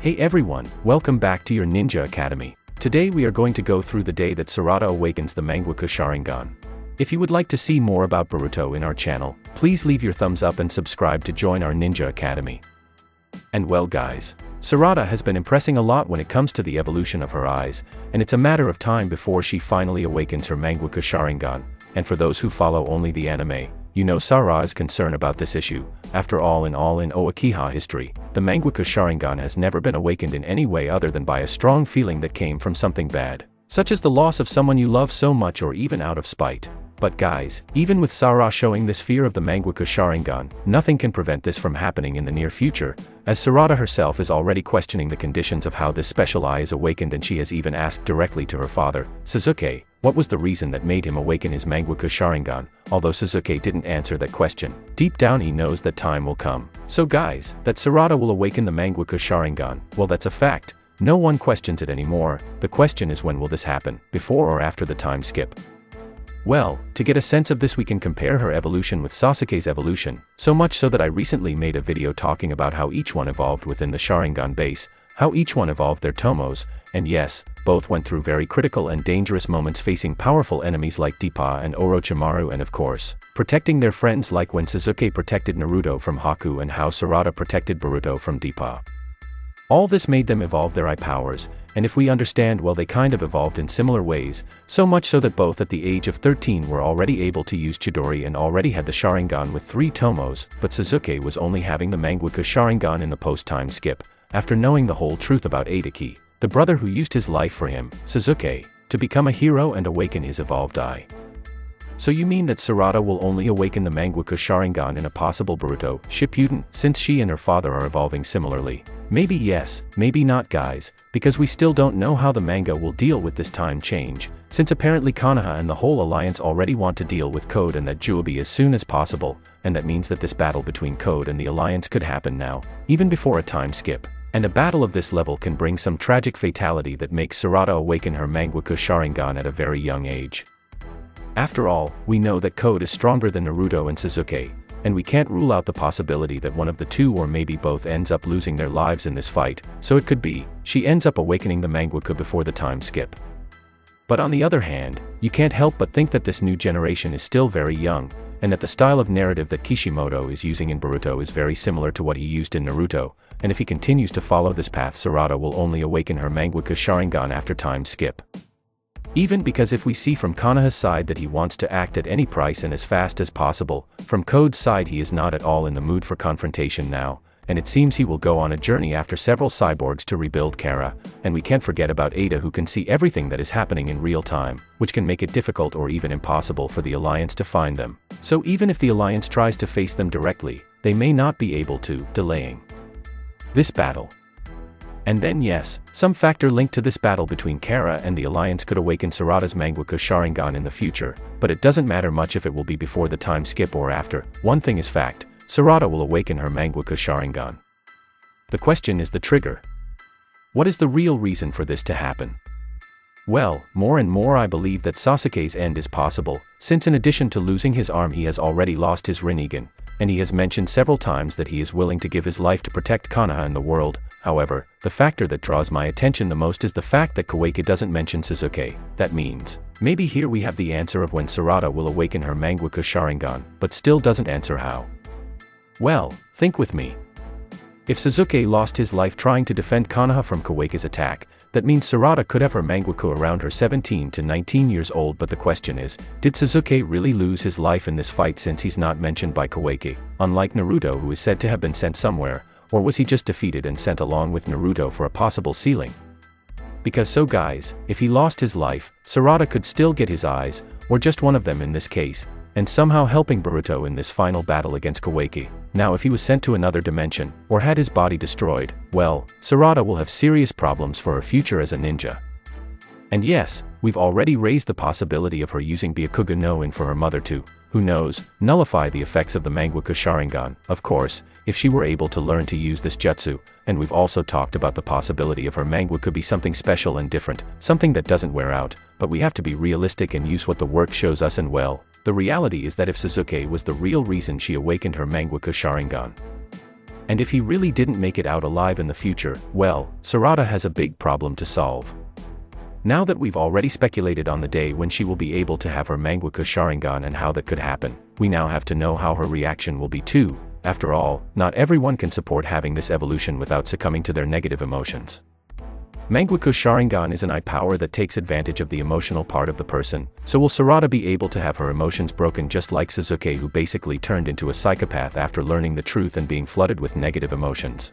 Hey everyone, welcome back to your Ninja Academy. Today we are going to go through the day that Sarada awakens the Mangekyou Sharingan. If you would like to see more about Boruto in our channel, please leave your thumbs up and subscribe to join our Ninja Academy. And well guys, Sarada has been impressing a lot when it comes to the evolution of her eyes, and it's a matter of time before she finally awakens her Mangekyou Sharingan, and for those who follow only the anime, you know Sarada's concern about this issue. After all in Uchiha history, the Mangekyou Sharingan has never been awakened in any way other than by a strong feeling that came from something bad, such as the loss of someone you love so much or even out of spite. But guys, even with Sarada showing this fear of the Mangekyou Sharingan, nothing can prevent this from happening in the near future, as Sarada herself is already questioning the conditions of how this special eye is awakened, and she has even asked directly to her father, Sasuke, what was the reason that made him awaken his Mangekyou Sharingan. Although Sasuke didn't answer that question, deep down he knows that time will come. So guys, that Sarada will awaken the Mangekyou Sharingan, well that's a fact. No one questions it anymore. The question is, when will this happen, before or after the time skip? Well, to get a sense of this we can compare her evolution with Sasuke's evolution, so much so that I recently made a video talking about how each one evolved within the Sharingan base, how each one evolved their tomos, and yes, both went through very critical and dangerous moments facing powerful enemies like Dippa and Orochimaru, and of course, protecting their friends like when Sasuke protected Naruto from Haku and how Sarada protected Boruto from Dippa. All this made them evolve their eye powers, and if we understand well they kind of evolved in similar ways, so much so that both at the age of 13 were already able to use Chidori and already had the Sharingan with 3 tomos, but Sasuke was only having the Mangekyou Sharingan in the post-time skip, after knowing the whole truth about Adachi, the brother who used his life for him, Sasuke, to become a hero and awaken his evolved eye. So you mean that Sarada will only awaken the Mangekyou Sharingan in a possible Boruto Shippuden, since she and her father are evolving similarly? Maybe yes, maybe not guys, because we still don't know how the manga will deal with this time change, since apparently Konoha and the whole alliance already want to deal with Code and that Juobi as soon as possible, and that means that this battle between Code and the alliance could happen now, even before a time skip. And a battle of this level can bring some tragic fatality that makes Sarada awaken her Mangekyou Sharingan at a very young age. After all, we know that Code is stronger than Naruto and Sasuke, and we can't rule out the possibility that one of the two or maybe both ends up losing their lives in this fight, so it could be, she ends up awakening the Mangekyou before the time skip. But on the other hand, you can't help but think that this new generation is still very young, and that the style of narrative that Kishimoto is using in Boruto is very similar to what he used in Naruto, and if he continues to follow this path Sarada will only awaken her Mangekyou Sharingan after time skip. Even because if we see from Konoha's side that he wants to act at any price and as fast as possible, from Code's side he is not at all in the mood for confrontation now, and it seems he will go on a journey after several cyborgs to rebuild Kara, and we can't forget about Ada who can see everything that is happening in real time, which can make it difficult or even impossible for the Alliance to find them. So even if the Alliance tries to face them directly, they may not be able to, delaying this battle. And then yes, some factor linked to this battle between Kara and the Alliance could awaken Sarada's Mangekyou Sharingan in the future, but it doesn't matter much if it will be before the time skip or after. One thing is fact, Sarada will awaken her Mangekyou Sharingan. The question is the trigger. What is the real reason for this to happen? Well, more and more I believe that Sasuke's end is possible, since in addition to losing his arm he has already lost his Rinnegan, and he has mentioned several times that he is willing to give his life to protect Konoha and the world. However, the factor that draws my attention the most is the fact that Kawaki doesn't mention Sasuke. That means, maybe here we have the answer of when Sarada will awaken her Mangekyou Sharingan, but still doesn't answer how. Well, think with me. If Sasuke lost his life trying to defend Konoha from Kawaki's attack, that means Sarada could have her Mangekyou around her 17 to 19 years old, but the question is, did Sasuke really lose his life in this fight since he's not mentioned by Kawaki, unlike Naruto who is said to have been sent somewhere, or was he just defeated and sent along with Naruto for a possible sealing? Because so guys, if he lost his life, Sarada could still get his eyes, or just one of them in this case, and somehow helping Boruto in this final battle against Kawaki. Now if he was sent to another dimension, or had his body destroyed, well, Sarada will have serious problems for her future as a ninja. And yes, we've already raised the possibility of her using Byakugan no In for her mother to, who knows, nullify the effects of the Mangekyou Sharingan, of course, if she were able to learn to use this jutsu, and we've also talked about the possibility of her Mangekyou could be something special and different, something that doesn't wear out, but we have to be realistic and use what the work shows us, and well, the reality is that if Sasuke was the real reason she awakened her Mangekyou Sharingan, And if he really didn't make it out alive in the future, well, Sarada has a big problem to solve. Now that we've already speculated on the day when she will be able to have her Mangekyou Sharingan and how that could happen, we now have to know how her reaction will be too. After all, not everyone can support having this evolution without succumbing to their negative emotions. Mangekyou Sharingan is an eye power that takes advantage of the emotional part of the person, so will Sarada be able to have her emotions broken just like Sasuke, who basically turned into a psychopath after learning the truth and being flooded with negative emotions?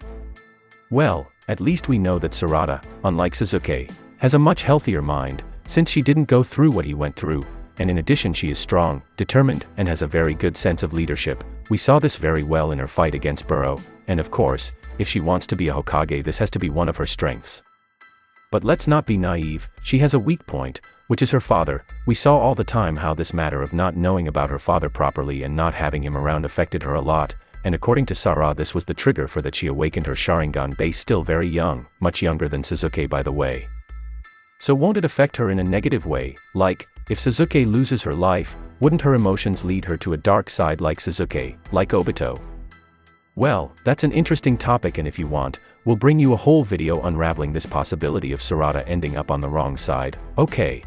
Well, at least we know that Sarada, unlike Sasuke, has a much healthier mind, since she didn't go through what he went through, and in addition she is strong, determined, and has a very good sense of leadership. We saw this very well in her fight against Boruto, and of course, if she wants to be a Hokage, this has to be one of her strengths. But let's not be naive, she has a weak point, which is her father. We saw all the time how this matter of not knowing about her father properly and not having him around affected her a lot, and according to Sarada, this was the trigger for that she awakened her Sharingan base still very young, much younger than Sasuke by the way. So won't it affect her in a negative way? Like, if Sasuke loses her life, wouldn't her emotions lead her to a dark side like Sasuke, like Obito? Well, that's an interesting topic, and if you want, we'll bring you a whole video unraveling this possibility of Sarada ending up on the wrong side, okay?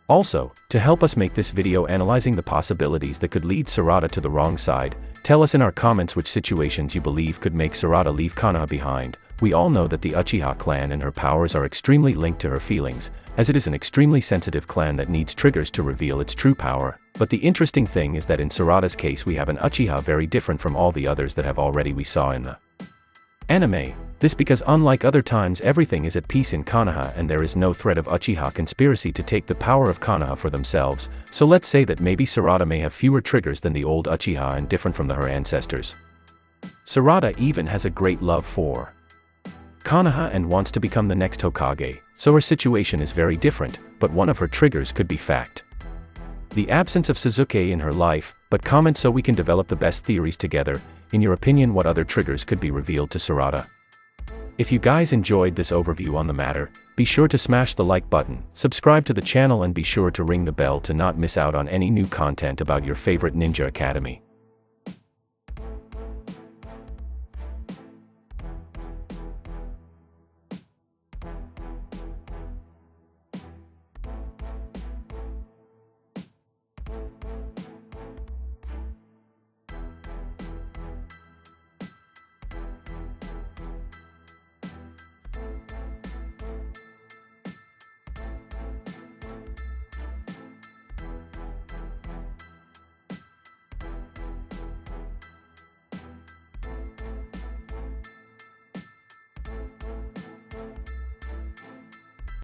Also, to help us make this video analyzing the possibilities that could lead Sarada to the wrong side, tell us in our comments which situations you believe could make Sarada leave Konoha behind. We all know that the Uchiha clan and her powers are extremely linked to her feelings, as it is an extremely sensitive clan that needs triggers to reveal its true power. But the interesting thing is that in Sarada's case we have an Uchiha very different from all the others that we saw in the anime. This because unlike other times everything is at peace in Konoha and there is no threat of Uchiha conspiracy to take the power of Konoha for themselves, so let's say that maybe Sarada may have fewer triggers than the old Uchiha and different from her ancestors. Sarada even has a great love for Konoha and wants to become the next Hokage, so her situation is very different, but one of her triggers could be fact the absence of Sasuke in her life. But comment so we can develop the best theories together. In your opinion, what other triggers could be revealed to Sarada? If you guys enjoyed this overview on the matter, be sure to smash the like button, subscribe to the channel and be sure to ring the bell to not miss out on any new content about your favorite Ninja Academy.